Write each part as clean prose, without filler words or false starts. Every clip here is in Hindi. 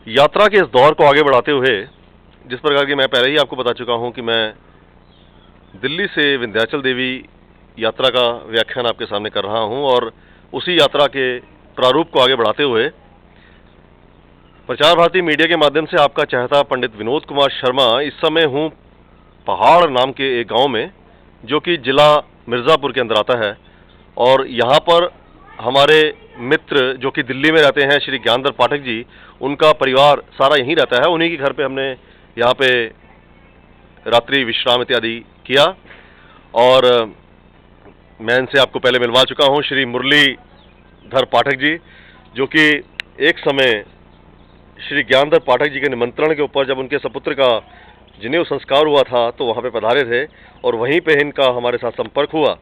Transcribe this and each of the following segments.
यात्रा के इस दौर को आगे बढ़ाते हुए जिस प्रकार की मैं पहले ही आपको बता चुका हूं कि मैं दिल्ली से विंध्याचल देवी यात्रा का व्याख्यान आपके सामने कर रहा हूं और उसी यात्रा के प्रारूप को आगे बढ़ाते हुए प्रचार भारती मीडिया के माध्यम से आपका चाहता पंडित विनोद कुमार शर्मा इस समय हूं पहाड़ नाम के एक गांव में, जो कि जिला मिर्जापुर के अंदर आता है। और यहाँ पर हमारे मित्र जो कि दिल्ली में रहते हैं, श्री ज्ञानधर पाठक जी, उनका परिवार सारा यहीं रहता है। उन्हीं के घर पे हमने यहाँ पे रात्रि विश्राम इत्यादि किया और मैं इनसे आपको पहले मिलवा चुका हूँ। श्री मुरलीधर पाठक जी, जो कि एक समय श्री ज्ञानधर पाठक जी के निमंत्रण के ऊपर जब उनके सपुत्र का जनेऊ संस्कार हुआ था तो वहाँ पे पधारे थे और वहीं पे इनका हमारे साथ संपर्क हुआ।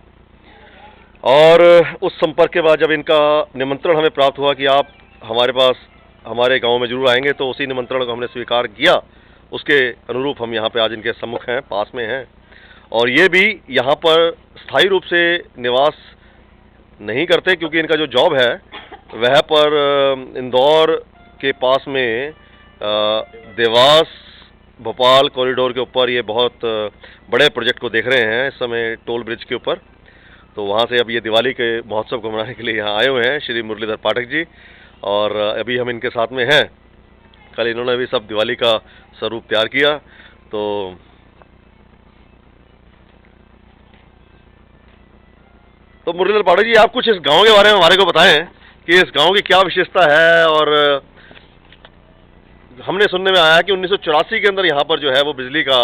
और उस संपर्क के बाद जब इनका निमंत्रण हमें प्राप्त हुआ कि आप हमारे पास हमारे गांव में जरूर आएंगे, तो उसी निमंत्रण को हमने स्वीकार किया। उसके अनुरूप हम यहाँ पे आज इनके सम्मुख हैं, पास में हैं। और ये भी यहाँ पर स्थायी रूप से निवास नहीं करते, क्योंकि इनका जो जॉब है वह पर इंदौर के पास में देवास भोपाल कॉरिडोर के ऊपर ये बहुत बड़े प्रोजेक्ट को देख रहे हैं इस समय, टोल ब्रिज के ऊपर। तो वहाँ से अब ये दिवाली के महोत्सव को मनाने के लिए यहाँ आए हुए हैं श्री मुरलीधर पाठक जी, और अभी हम इनके साथ में हैं। कल इन्होंने भी सब दिवाली का स्वरूप तैयार किया। तो मुरलीधर पाठक जी, आप कुछ इस गांव के बारे में हमारे को बताएं कि इस गांव की क्या विशेषता है। और हमने सुनने में आया कि 1984 के अंदर यहाँ पर जो है वो बिजली का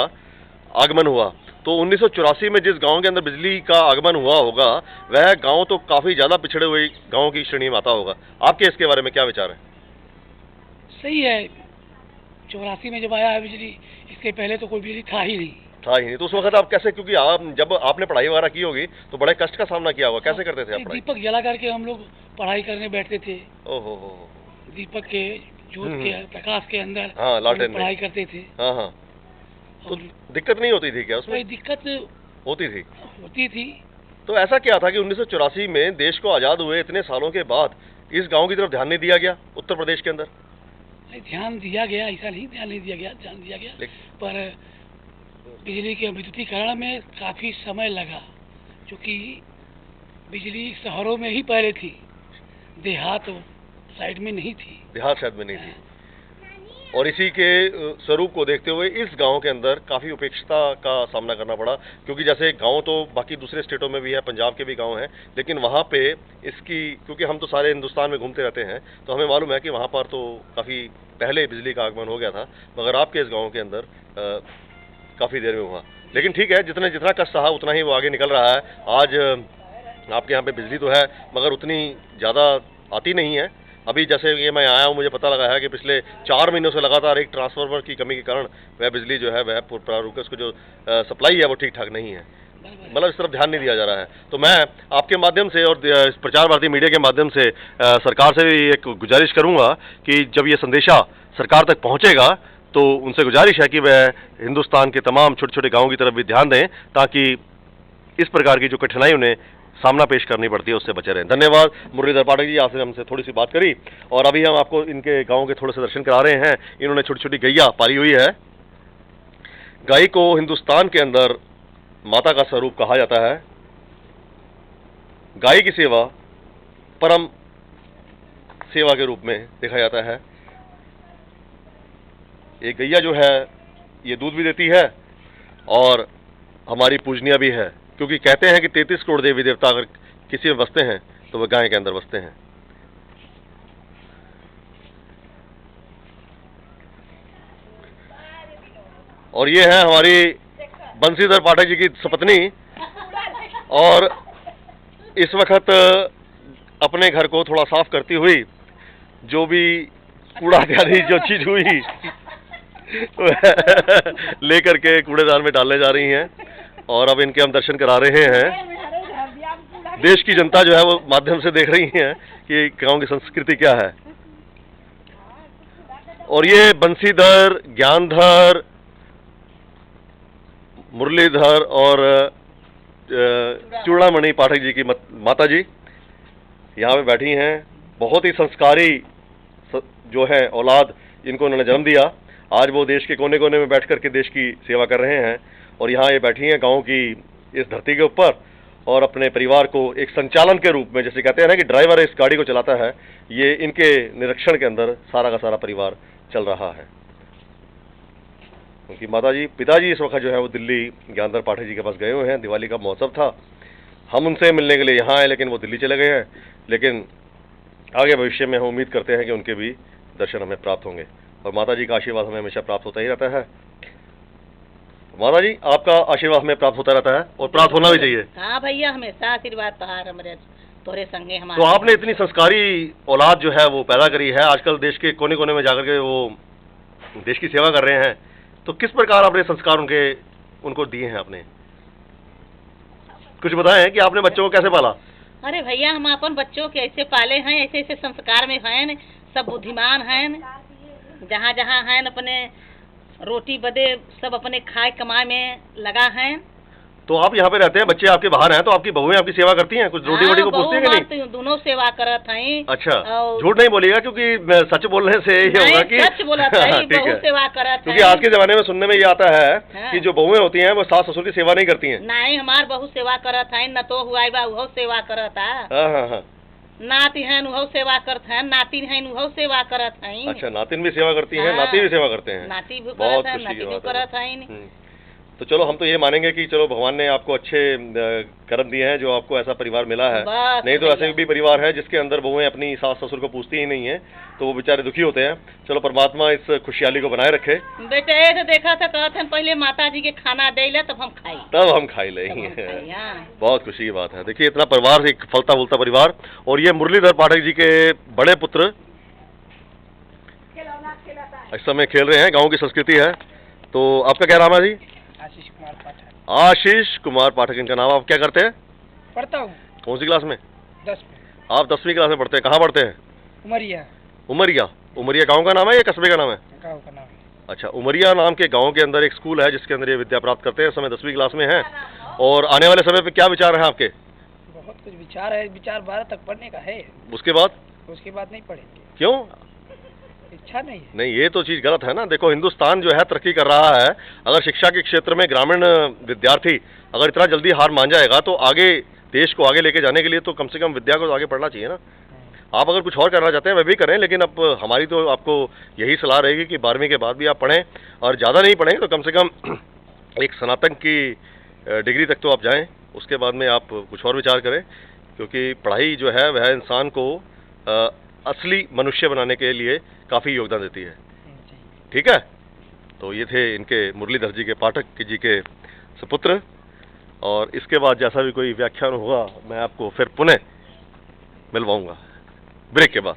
आगमन हुआ। तो 1984 में जिस गांव के अंदर बिजली का आगमन हुआ होगा वह गांव तो काफी ज्यादा पिछड़े हुए गांव की श्रेणी में आता होगा। आपके इसके बारे में क्या विचार है? सही है, 84 में जब आया है बिजली, इसके पहले तो कोई बिजली था ही नहीं। तो उस वक्त आप कैसे, क्योंकि आप जब आपने पढ़ाई वगैरह की होगी तो बड़े कष्ट का सामना किया होगा, कैसे करते थे आप पढ़ाई? दीपक जला करके हम लोग पढ़ाई करने बैठते थे। ओहो, दीपक के जोत के प्रकाश के अंदर लालटेन पढ़ाई करते थे। हाँ। तो दिक्कत नहीं होती थी क्या उसमें? दिक्कत होती थी। तो ऐसा क्या था कि 1984 में देश को आजाद हुए इतने सालों के बाद इस गांव की तरफ ध्यान नहीं दिया गया उत्तर प्रदेश के अंदर? ध्यान दिया गया, ऐसा नहीं ध्यान नहीं दिया गया, ध्यान दिया गया, पर बिजली के विद्युतीकरण में काफी समय लगा, क्योंकि बिजली शहरों में ही पहले थी, देहात साइड में नहीं थी। देहात साइड में नहीं थी। और इसी के स्वरूप को देखते हुए इस गांव के अंदर काफ़ी उपेक्षता का सामना करना पड़ा, क्योंकि जैसे गांव तो बाकी दूसरे स्टेटों में भी है, पंजाब के भी गांव हैं, लेकिन वहां पे इसकी, क्योंकि हम तो सारे हिंदुस्तान में घूमते रहते हैं तो हमें मालूम है कि वहां पर तो काफ़ी पहले बिजली का आगमन हो गया था, मगर आपके इस गाँव के अंदर काफ़ी देर में हुआ। लेकिन ठीक है, जितना कष्ट सहा उतना ही वो आगे निकल रहा है। आज आपके यहाँ पे बिजली तो है मगर उतनी ज़्यादा आती नहीं है। अभी जैसे ये मैं आया हूँ, मुझे पता लगा है कि पिछले 4 महीनों से लगातार एक ट्रांसफार्मर की कमी के कारण वह बिजली जो है वह प्रारूप उसको जो सप्लाई है वो ठीक ठाक नहीं है, मतलब इस तरफ ध्यान नहीं दिया जा रहा है। तो मैं आपके माध्यम से और प्रचार भारती मीडिया के माध्यम से सरकार से भी एक गुजारिश करूँगा कि जब ये संदेशा सरकार तक पहुँचेगा तो उनसे गुजारिश है कि वह हिंदुस्तान के तमाम छोटे छोटे गाँवों की तरफ भी ध्यान दें, ताकि इस प्रकार की जो कठिनाई उन्हें सामना पेश करनी पड़ती है उससे बचे रहें। धन्यवाद मुरलीधर पाठक जी, आपसे हमसे थोड़ी सी बात करी और अभी हम आपको इनके गांव के थोड़े से दर्शन करा रहे हैं। इन्होंने छोटी छोटी गैया पाली हुई है। गाय को हिंदुस्तान के अंदर माता का स्वरूप कहा जाता है। गाय की सेवा परम सेवा के रूप में देखा जाता है। ये गैया जो है ये दूध भी देती है और हमारी पूजनीय भी है, क्योंकि कहते हैं कि 33 करोड़ देवी देवता अगर किसी में बसते हैं तो वह गाय के अंदर बसते हैं। और ये है हमारी बंसीधर पाठक जी की सपत्नी, और इस वक्त अपने घर को थोड़ा साफ करती हुई जो भी कूड़ा इत्यादि जो चीज हुई लेकर के कूड़ेदान में डालने जा रही हैं। और अब इनके हम दर्शन करा रहे हैं। देश की जनता जो है वो माध्यम से देख रही है कि गांव की संस्कृति क्या है। और ये बंसीधर, ज्ञानधर, मुरलीधर और चूड़ामणि पाठक जी की माता जी यहाँ पे बैठी हैं। बहुत ही संस्कारी जो है औलाद, इनको उन्होंने जन्म दिया, आज वो देश के कोने कोने में बैठ कर के देश की सेवा कर रहे हैं। और यहाँ ये बैठी हैं गांव की इस धरती के ऊपर, और अपने परिवार को एक संचालन के रूप में, जैसे कहते हैं ना कि ड्राइवर इस गाड़ी को चलाता है, ये इनके निरीक्षण के अंदर सारा का सारा परिवार चल रहा है। उनकी माताजी, पिताजी इस वक्त जो है वो दिल्ली ज्ञानधर पाठक जी के पास गए हुए हैं। दिवाली का महोत्सव था, हम उनसे मिलने के लिए यहाँ आए, लेकिन वो दिल्ली चले गए हैं। लेकिन आगे भविष्य में हम उम्मीद करते हैं कि उनके भी दर्शन हमें प्राप्त होंगे, और माताजी का आशीर्वाद हमें हमेशा प्राप्त होता ही रहता है। माताजी, आपका आशीर्वाद हमें प्राप्त होता रहता है और प्राप्त होना भी चाहिए। हाँ भैया, हमेशा आशीर्वाद तोहार हमरे तोरे संगे हमारे। तो आपने इतनी संस्कारी औलाद जो है वो पैदा करी है, आजकल देश के कोने कोने में जाकर के वो देश की सेवा कर रहे हैं, तो किस प्रकार आपने संस्कार उनको दिए हैं? आपने कुछ बताएं कि आपने बच्चों को कैसे पाला? अरे भैया, हम अपन बच्चों के ऐसे पाले हैं, ऐसे ऐसे संस्कार में हैं, सब बुद्धिमान हैं, जहाँ जहाँ हैं अपने रोटी बदे सब अपने खाए कमाए में लगा हैं। तो आप यहाँ पे रहते हैं, बच्चे आपके बाहर हैं, तो आपकी बहुएं आपकी सेवा करती हैं? कुछ रोटी वोटी को पूछती हैं कि नहीं? तो दोनों सेवा करत हैं। अच्छा, झूठ नहीं बोलिएगा, क्योंकि सच बोलने से ये होगा कि सच बोला बहू सेवा करत। क्योंकि आज के जमाने में सुनने में ये आता है कि जो बहुएं होती हैं वो सास ससुर की सेवा नहीं करती हैं। नहीं, हमार बहू सेवा करत है, न तो हुआ बा वो सेवा करत है। नाती है वो सेवा करते हैं, नातिन है वो सेवा करत हैं। अच्छा, नातिन भी सेवा करती हैं, नाती भी सेवा करते हैं। नाती भी करत है, नाती भी करत है। तो चलो, हम तो ये मानेंगे कि चलो भगवान ने आपको अच्छे कर्म दिए हैं जो आपको ऐसा परिवार मिला है। नहीं तो ऐसे भी परिवार है जिसके अंदर बहुएं अपनी सास ससुर को पूछती ही नहीं है, तो वो बेचारे दुखी होते हैं। चलो, परमात्मा इस खुशहाली को बनाए रखे। बेटे तो देखा था, कहते हैं पहले माता जी के खाना दे ले तब हम खाई, तब हम खाई लेंगे। बहुत खुशी की बात है। देखिए, इतना परिवार, एक फलता फूलता परिवार, और ये मुरलीधर पाठक जी के बड़े पुत्र इस समय खेल रहे हैं। गाँव की संस्कृति है। तो आपका क्या नाम है जी? आशीष कुमार पाठक। आशीष कुमार पाठक इनका नाम। आप क्या करते हैं? पढ़ता हूँ। कौन सी क्लास में? 10 में। आप 10वीं क्लास में पढ़ते हैं। कहाँ पढ़ते हैं? उमरिया। उमरिया? उमरिया गांव का नाम है या कस्बे का नाम है? गाँव का नाम है। अच्छा, उमरिया नाम के गांव के अंदर एक स्कूल है जिसके अंदर ये विद्या प्राप्त करते हैं। इस समय 10वीं क्लास में हैं। और आने वाले समय पे क्या विचार है आपके? बहुत कुछ विचार है। विचार 12 तक पढ़ने का है। उसके बाद नहीं पढ़ेंगे। क्यों? इच्छा नहीं है। नहीं, ये तो चीज गलत है ना। देखो, हिंदुस्तान जो है तरक्की कर रहा है। अगर शिक्षा के क्षेत्र में ग्रामीण विद्यार्थी अगर इतना जल्दी हार मान जाएगा तो आगे देश को आगे लेके जाने के लिए तो कम से कम विद्या को आगे पढ़ना चाहिए ना। आप अगर कुछ और करना चाहते हैं वह भी करें, लेकिन अब हमारी तो आपको यही सलाह रहेगी कि 12वीं के बाद भी आप पढ़ें, और ज़्यादा नहीं पढ़ेंगे तो कम से कम एक स्नातक की डिग्री तक तो आप जाएं। उसके बाद में आप कुछ और विचार करें, क्योंकि पढ़ाई जो है वह इंसान को असली मनुष्य बनाने के लिए काफ़ी योगदान देती है। ठीक है? तो ये थे इनके मुरलीधर जी के पाठक जी के सुपुत्र, और इसके बाद जैसा भी कोई व्याख्यान होगा मैं आपको फिर पुनः मिलवाऊंगा ब्रेक के बाद।